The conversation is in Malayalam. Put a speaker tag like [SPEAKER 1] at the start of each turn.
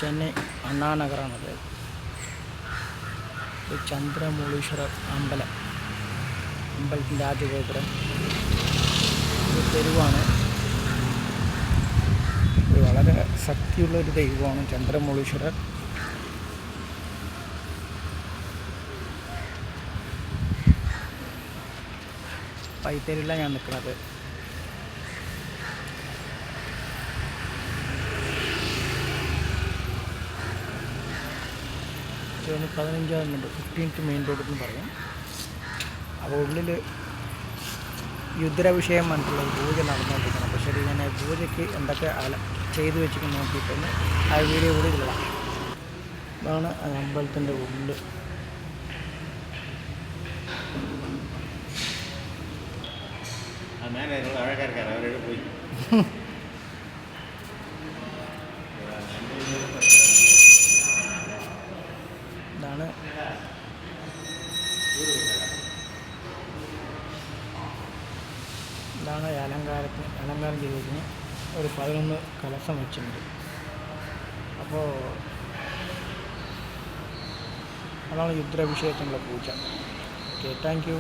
[SPEAKER 1] ചെന്നൈ അണ്ണാനഗറാണത്. ചന്ദ്രമൗളീശ്വരർ അമ്പലത്തിൻ്റെ ആദ്യ ഗോപുരം. ഒരു തെരുവാണ്. വളരെ ശക്തിയുള്ളൊരു ദൈവമാണ് ചന്ദ്രമൗളീശ്വരർ. പൈത്തേരിയിലാണ് ഞാൻ നിൽക്കുന്നത്. ജൂൺ 15 15th മെയിൻ റോഡ് എന്ന് പറയും. അപ്പോൾ ഉള്ളിൽ യുദ്ധാഭിഷേകം പറഞ്ഞിട്ടുള്ള പൂജ നടന്നുകൊണ്ടിരിക്കണം. അപ്പോൾ ശരി, ഞാൻ പൂജയ്ക്ക് എന്തൊക്കെ ചെയ്തു വെച്ചിട്ട് നോക്കിയിട്ടൊന്ന് ആ വീഡിയോ കൂടി ഇല്ല. ഇതാണ് അമ്പലത്തിൻ്റെ ഉള്ളിൽ. ഇതാണ് അലങ്കാരം ചെയ്തിരിക്കുന്ന ഒരു 11 കലശം വെച്ചിട്ടുണ്ട്. അപ്പോൾ അതാണ് രുദ്രാഭിഷേകത്തിനുള്ള പൂജ. Okay, thank U.